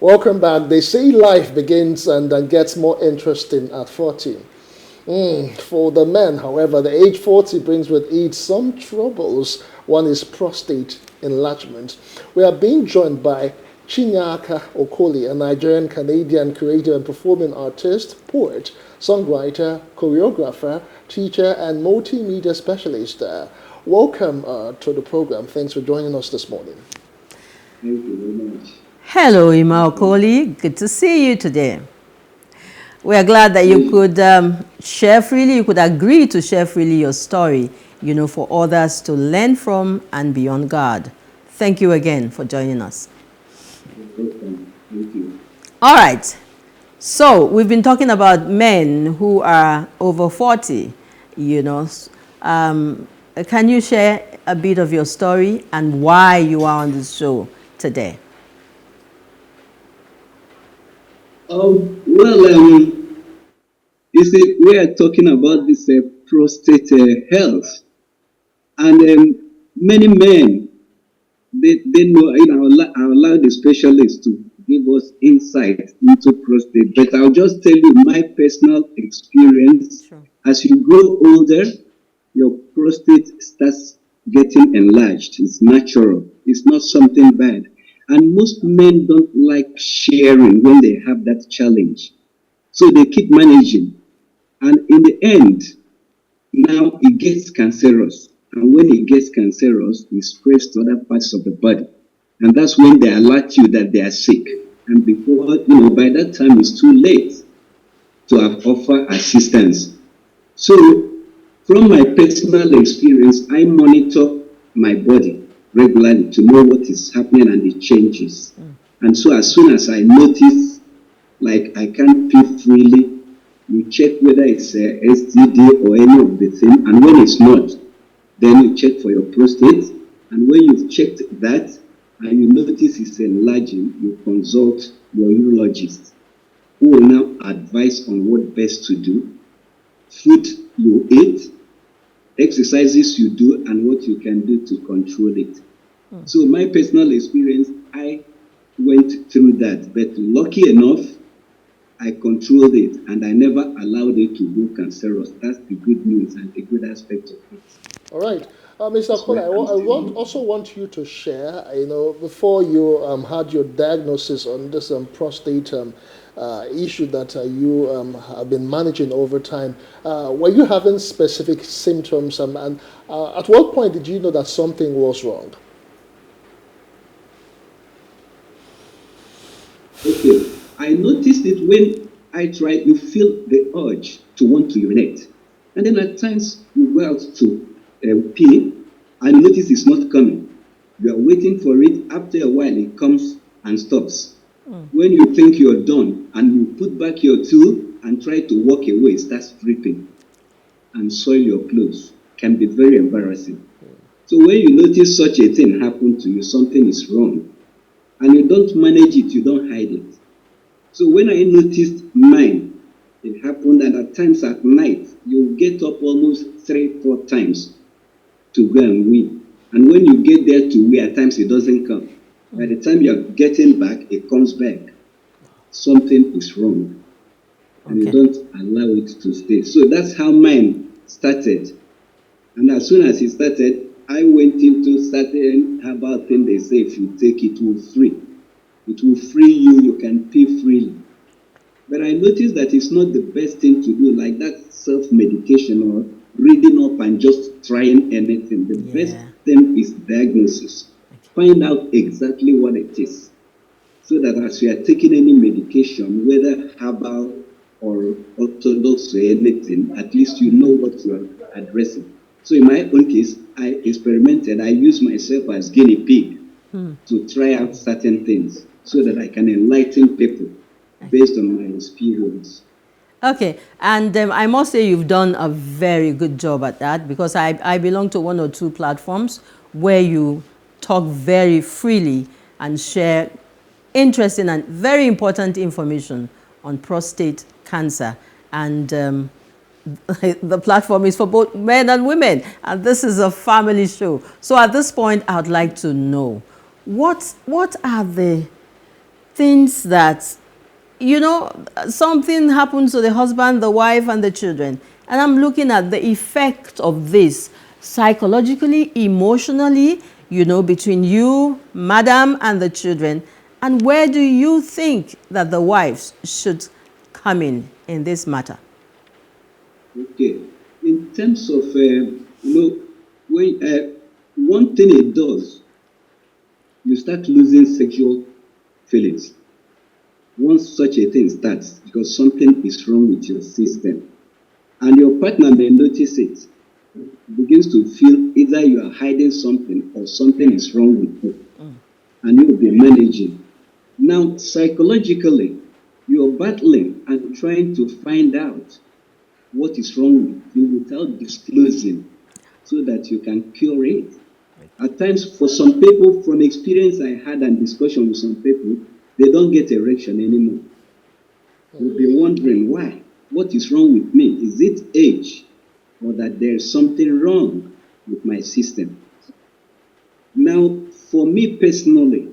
Welcome back. They say life begins and gets more interesting at 40. For the men, however, the age 40 brings with it some troubles. One is prostate enlargement. We are being joined by Chinyeaka Okoli, a Nigerian Canadian creative and performing artist, poet, songwriter, choreographer, teacher, and multimedia specialist. Welcome to the program. Thanks for joining us this morning. Thank you very much. Hello, Ima Okoli. Good to see you today. We are glad that you could share freely, you could agree to share freely your story, for others to learn from and beyond God. Thank you again for joining us. Welcome. Thank you. All right. So we've been talking about men who are over 40, Can you share a bit of your story and why you are on this show today? You see, we are talking about this prostate health, and many men, they know, I'll allow the specialists to give us insight into prostate, but I'll just tell you my personal experience. Sure. As you grow older, your prostate starts getting enlarged. It's natural. It's not something bad. And most men don't like sharing when they have that challenge. So they keep managing. And in the end, now it gets cancerous. And when it gets cancerous, it spreads to other parts of the body. And that's when they alert you that they are sick. And before, by that time, it's too late to offer assistance. So from my personal experience, I monitor my body regularly to know what is happening and the changes. And so as soon as I notice, like I can't pee freely, you check whether it's a STD or any of the thing. And when it's not, then you check for your prostate. And when you've checked that and you notice it's enlarging, you consult your urologist, who will now advise on what best to do, food you eat, exercises you do, and what you can do to control it. So my personal experience, I went through that, but lucky enough, I controlled it and I never allowed it to go cancerous. That's the good news and the good aspect of it. All right. Mr. Okoli, I also want you to share, before you had your diagnosis on this prostate issue that you have been managing over time, were you having specific symptoms? And at what point did you know that something was wrong? Okay, I noticed it when I try, you feel the urge to want to urinate. And then at times you go out to pee and you notice it's not coming. You are waiting for it. After a while, it comes and stops. When you think you're done and you put back your tool and try to walk away, it starts dripping and soil your clothes. Can be very embarrassing. So when you notice such a thing happen to you, something is wrong. And you don't manage it, you don't hide it. So when I noticed mine, it happened that at times at night, you get up almost 3-4 times to go and wee. And when you get there to wee, at times it doesn't come. By the time you're getting back, it comes back. Something is wrong. And you don't allow it to stay. So that's how mine started. And as soon as it started, I went into certain herbal thing they say if you take it will free. It will free you, you can pee freely. But I noticed that it's not the best thing to do, like that self-medication or reading up and just trying anything. The best thing is diagnosis. Find out exactly what it is. So that as you are taking any medication, whether herbal or orthodox or anything, at least you know what you are addressing. So in my own case, I experimented. I used myself as guinea pig to try out certain things so that I can enlighten people based on my experience. Okay, and I must say you've done a very good job at that, because I belong to 1 or 2 platforms where you talk very freely and share interesting and very important information on prostate cancer. And the platform is for both men and women, and this is a family show. So at this point, I would like to know, what are the things that, you know, something happens to the husband, the wife, and the children. And I'm looking at the effect of this psychologically, emotionally, you know, between you, madam, and the children. And where do you think that the wives should come in this matter? Okay. In terms of, when one thing it does, you start losing sexual feelings. Once such a thing starts, because something is wrong with your system, and your partner may notice it, begins to feel either you are hiding something or something is wrong with you, and you'll be managing. Now, psychologically, you're battling and trying to find out what is wrong with you without disclosing so that you can cure it. At times, for some people, from experience I had and discussion with some people, they don't get erection anymore. You'll be wondering why. What is wrong with me? Is it age or that there's something wrong with my system? Now, for me personally,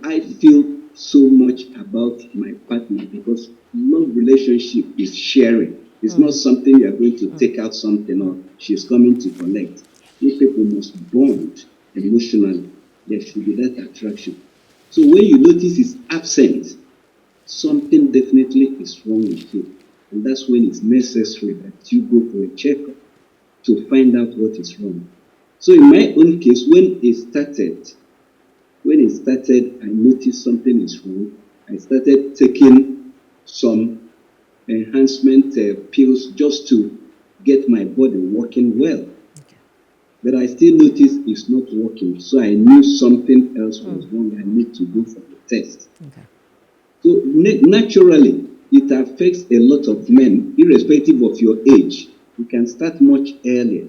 I feel so much about my partner because love relationship is sharing. It's not something you're going to take out something or she's coming to collect. You people must bond emotionally. There should be that attraction. So when you notice it's absent, something definitely is wrong with you. And that's when it's necessary that you go for a checkup to find out what is wrong. So in my own case, when it started, I noticed something is wrong. I started taking some enhancement pills just to get my body working well. Okay. But I still noticed it's not working. So I knew something else was wrong. I need to go for the test. Okay. So naturally, it affects a lot of men, irrespective of your age. You can start much earlier.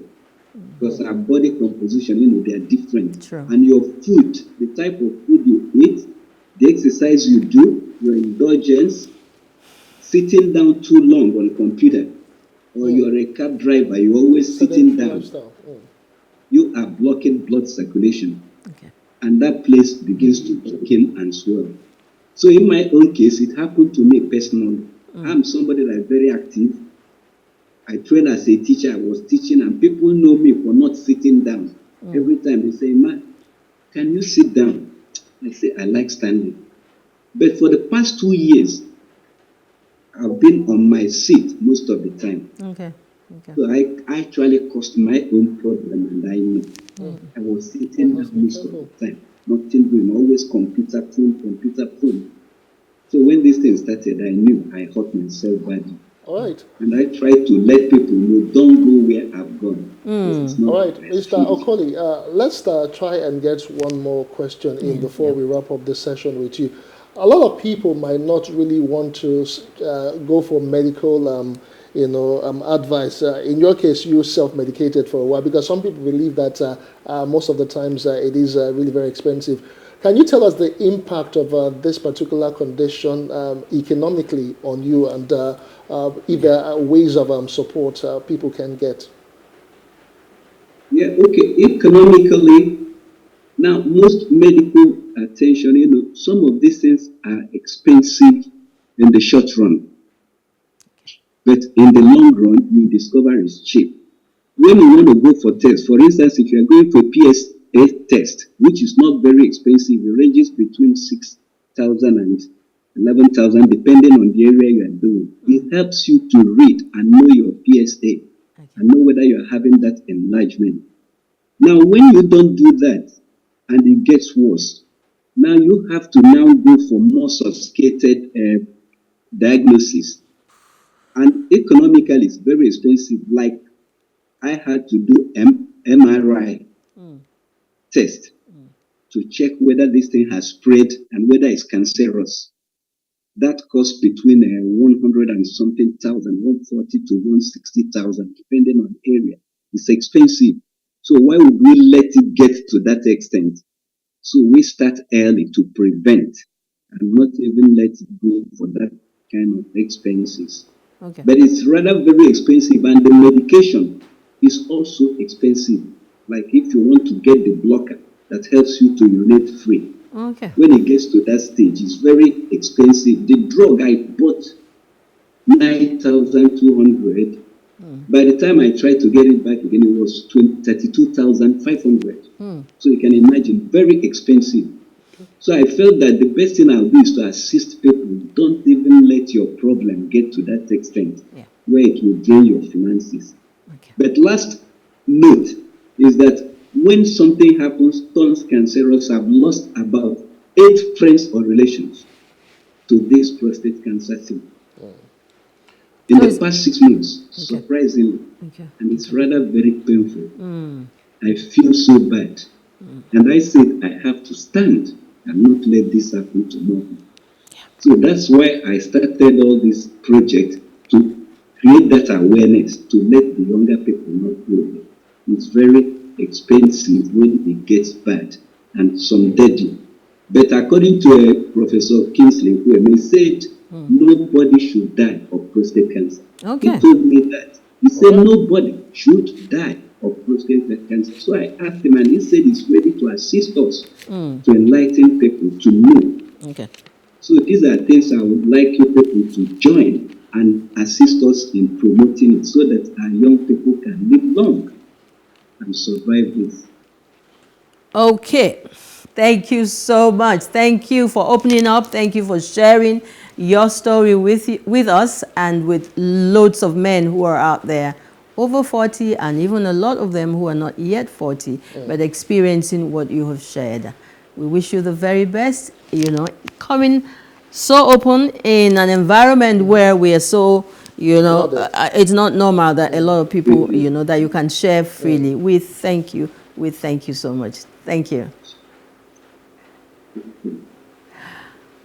Because our body composition, they are different. True. And your food, the type of food you eat, the exercise you do, your indulgence, sitting down too long on a computer, or you're a cab driver, you're always sitting down, you are blocking blood circulation. Okay. And that place begins to weaken and swell. So in my own case, it happened to me personally. I'm somebody that is very active. I trained as a teacher. I was teaching, and people know me for not sitting down. Every time they say, "Man, can you sit down?" I say, "I like standing." But for the past 2 years, I've been on my seat most of the time. Okay. So I actually caused my own problem, and I know. I was sitting down most of the time, nothing doing, always computer phone. So when this thing started, I knew I hurt myself badly. All right. And I try to let people know, don't go where I've gone. All right, Mr. Okoli, let's try and get one more question in before we wrap up this session with you. A lot of people might not really want to go for medical advice. In your case, you self-medicated for a while because some people believe that most of the times it is really very expensive. Can you tell us the impact of this particular condition economically on you and if there are ways of support people can get? Yeah, okay. Economically, now most medical attention, some of these things are expensive in the short run. But in the long run, you discover it's cheap. When you want to go for tests, for instance, if you're going for PSA test, which is not very expensive, it ranges between 6,000 and 11,000, depending on the area you are doing. It helps you to read and know your PSA and know whether you're having that enlargement. Now, when you don't do that and it gets worse, now you have to now go for more sophisticated diagnosis. And economically, it's very expensive. Like I had to do MRI test to check whether this thing has spread and whether it's cancerous. That costs between 100 and something thousand, 140 to 160,000, depending on the area. It's expensive. So why would we let it get to that extent? So we start early to prevent and not even let it go for that kind of expenses. Okay. But it's rather very expensive, and the medication is also expensive. Like if you want to get the blocker that helps you to urinate free, Okay. When it gets to that stage, it's very expensive. The drug I bought 9,200. By the time I tried to get it back again, it was 32,500. So you can imagine, very expensive. So I felt that the best thing I'll do is to assist people. Don't even let your problem get to that extent where it will drain your finances. Okay. But last note is that when something happens, tons cancerous have lost about 8 friends or relations to this prostate cancer thing. In the past 6 months, surprisingly, and it's rather very painful. I feel so bad. And I said, I have to stand and not let this happen to more people. So that's why I started all this project to create that awareness, to let the younger people not go. It's very expensive when it gets bad and some deadly. But according to Professor Kingsley, he said nobody should die of prostate cancer. Okay. He told me that. He said nobody should die of prostate cancer. So I asked him, and he said he's ready to assist us to enlighten people to know. Okay. So these are things I would like you people to join and assist us in promoting it so that our young people can live long and survive this. Okay. Thank you so much. Thank you for opening up. Thank you for sharing your story with us and with loads of men who are out there over 40 and even a lot of them who are not yet 40 but experiencing what you have shared. We wish you the very best, coming so open in an environment where we are so, it's not normal that a lot of people, that you can share freely. We thank you. We thank you so much. Thank you.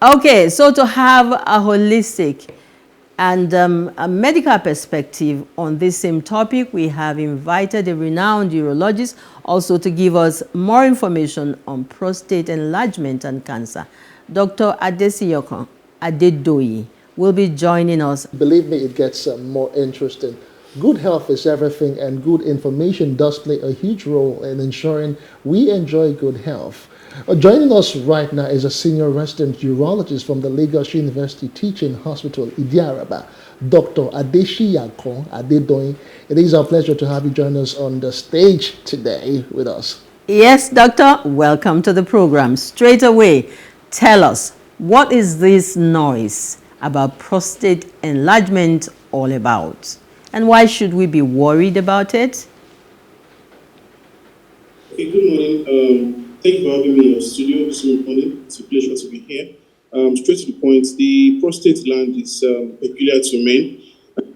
Okay, so to have a holistic and a medical perspective on this same topic, we have invited a renowned urologist also to give us more information on prostate enlargement and cancer. Dr. Adesiyakan Adedoyin will be joining us. Believe me, it gets more interesting. Good health is everything, and good information does play a huge role in ensuring we enjoy good health. Joining us right now is a senior resident urologist from the Lagos University Teaching Hospital, Idiaraba, Dr. Adesiyakan Adedoyin. It is our pleasure to have you join us on the stage today with us. Yes, doctor, welcome to the program. Straight away, tell us, what is this noise about prostate enlargement all about? And why should we be worried about it? Okay, good morning. Thank you for having me in your studio this morning. It's a pleasure to be here. Straight to the point, the prostate gland is peculiar to men,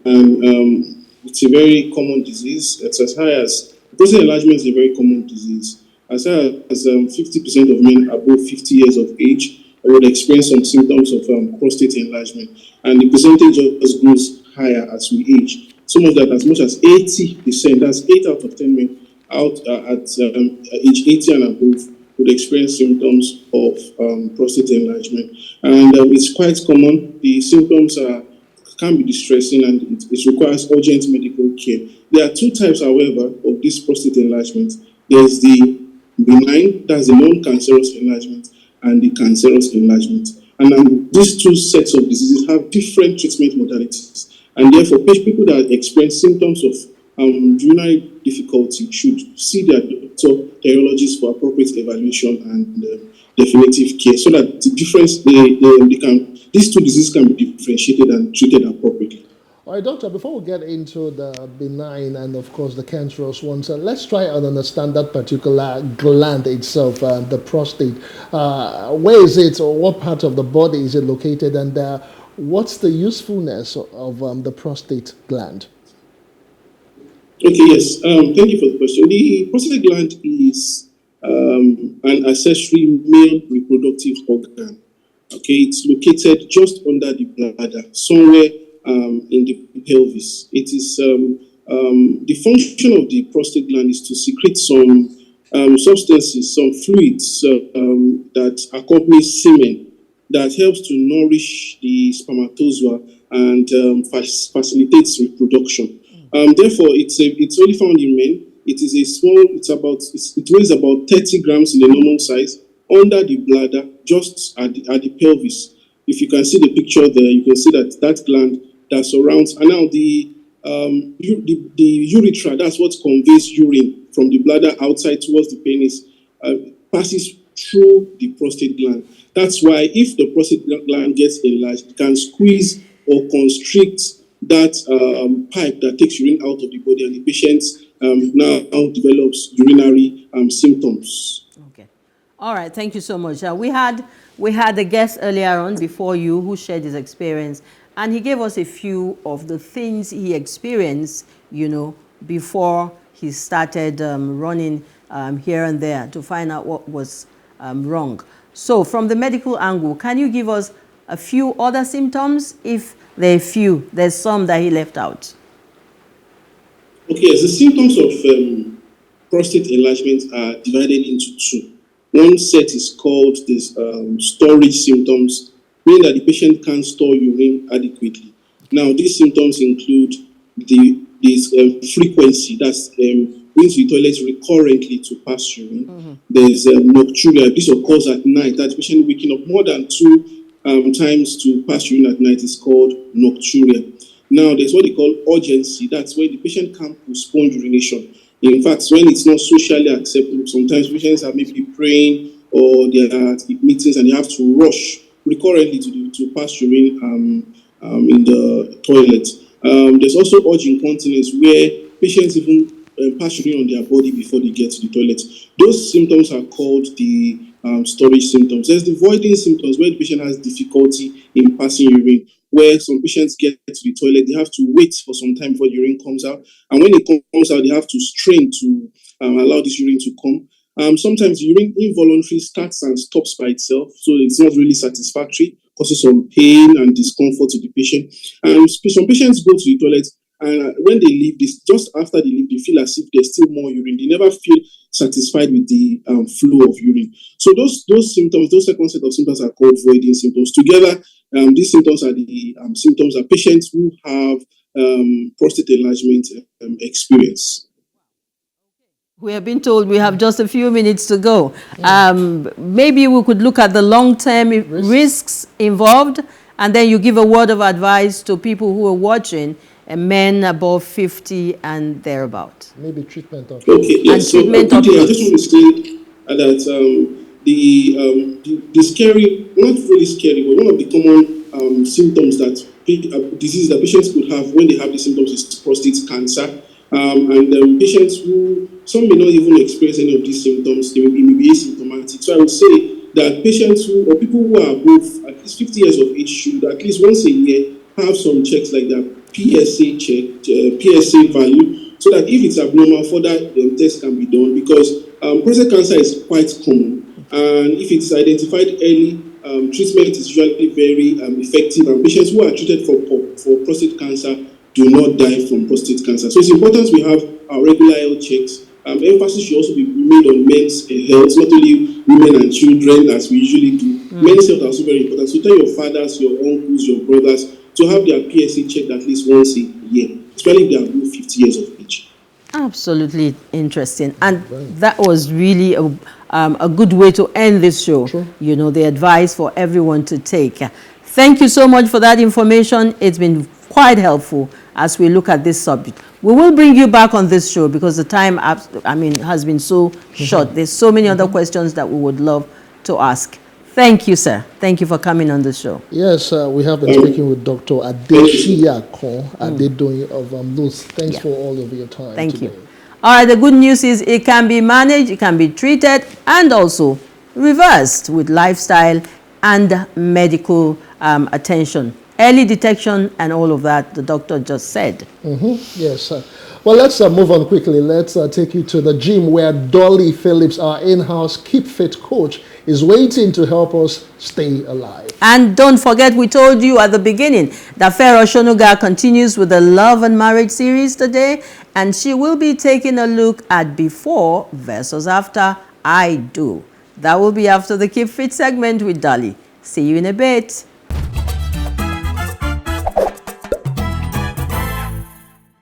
and it's a very common disease. It's as high as prostate enlargement is a very common disease. As high as 50% of men above 50 years of age would experience some symptoms of prostate enlargement, and the percentage just grows higher as we age. Some of that as much as 80%. That's 8 out of 10 men at age 80 and above would experience symptoms of prostate enlargement. And it's quite common. The symptoms can be distressing, and it requires urgent medical care. There are 2 types, however, of this prostate enlargement. There's the benign, that's the non-cancerous enlargement, and the cancerous enlargement. And these 2 sets of diseases have different treatment modalities. And therefore, people that experience symptoms of urinary difficulty should see their doctor, the urologist, for appropriate evaluation and definitive care, so that the difference these 2 diseases can be differentiated and treated appropriately. All right, doctor, before we get into the benign and, of course, the cancerous ones, let's try and understand that particular gland itself, the prostate. Where is it, or what part of the body is it located, and what's the usefulness of the prostate gland? Okay, yes. Thank you for the question. The prostate gland is an accessory male reproductive organ. Okay, it's located just under the bladder, somewhere in the pelvis. It is the function of the prostate gland is to secrete some substances, some fluids that accompany semen, that helps to nourish the spermatozoa and facilitates reproduction. Therefore, it's only found in men. It is a small. It weighs about 30 grams in the normal size, under the bladder, just at the pelvis. If you can see the picture there, you can see that gland that surrounds, and now the urethra, that's what conveys urine from the bladder outside towards the penis, passes through the prostate gland. That's why if the prostate gland gets enlarged, it can squeeze or constrict that pipe that takes urine out of the body, and the patient now develops urinary symptoms. Okay. All right. Thank you so much. We had a guest earlier on before you who shared his experience, and he gave us a few of the things he experienced, before he started running here and there to find out what was wrong. So from the medical angle, can you give us a few other symptoms? If there are few, there's some that he left out. Okay, yes, the symptoms of prostate enlargement are divided into two. One set is called this storage symptoms, meaning that the patient can't store urine adequately. Now, these symptoms include this frequency, that's going to the toilet recurrently to pass urine. Mm-hmm. There's nocturia. This occurs at night. That patient waking up more than 2 times to pass urine at night is called nocturia. Now, there's what they call urgency. That's where the patient can't postpone urination. In fact, when it's not socially acceptable, sometimes patients are maybe praying or they are at meetings and they have to rush recurrently to pass urine in the toilet. There's also urge incontinence, where patients even pass urine on their body before they get to the toilet. Those symptoms are called the storage symptoms. There's the voiding symptoms, where the patient has difficulty in passing urine, where some patients get to the toilet, they have to wait for some time before urine comes out. And when it comes out, they have to strain to allow this urine to come. Sometimes urine involuntarily starts and stops by itself, so it's not really satisfactory, causes some pain and discomfort to the patient. And some patients go to the toilet, and when they leave, just after they leave, they feel as if there's still more urine. They never feel satisfied with the flow of urine. So those symptoms, those second set of symptoms are called voiding symptoms. Together, these symptoms are the symptoms of patients who have prostate enlargement experience. We have been told we have just a few minutes to go. Maybe we could look at the long-term risks involved, and then you give a word of advice to people who are watching, men above 50 and thereabout. Maybe treatment options. Okay, yes. So I just want to say that the scary, not really scary, but one of the common symptoms that disease that patients could have when they have these symptoms is prostate cancer. And patients who, some may not even experience any of these symptoms, they may be asymptomatic. So I would say that patients or people who are above at least 50 years of age should at least once a year have some checks like that, PSA check, PSA value, so that if it's abnormal, further tests can be done, because prostate cancer is quite common. And if it's identified early, treatment is usually very effective, and patients who are treated for prostate cancer do not die from prostate cancer. So it's important we have our regular health checks. Emphasis should also be made on men's health, not only women and children as we usually do. Men's health are also very important. So tell your fathers, your uncles, your brothers to have their PSA checked at least once a year, especially if they are above 50 years of age. Absolutely interesting. And that was really a good way to end this show. Sure. The advice for everyone to take. Thank you so much for that information. It's been quite helpful as we look at this subject. We will bring you back on this show because the time, has been so short. There's so many other questions that we would love to ask. Thank you, sir. Thank you for coming on the show. Yes, we have been speaking with Dr. Adesiyakan, Adedoyin of LUTH. Thanks for all of your time. Thank you. All right, the good news is it can be managed, it can be treated, and also reversed with lifestyle and medical attention. Early detection and all of that, the doctor just said. Yes. Well, let's move on quickly. Let's take you to the gym where Dolly Phillips, our in-house Keep Fit coach, is waiting to help us stay alive. And don't forget, we told you at the beginning that Pharaoh Shonuga continues with the Love and Marriage series today, and she will be taking a look at before versus after I do. That will be after the Keep Fit segment with Dolly. See you in a bit.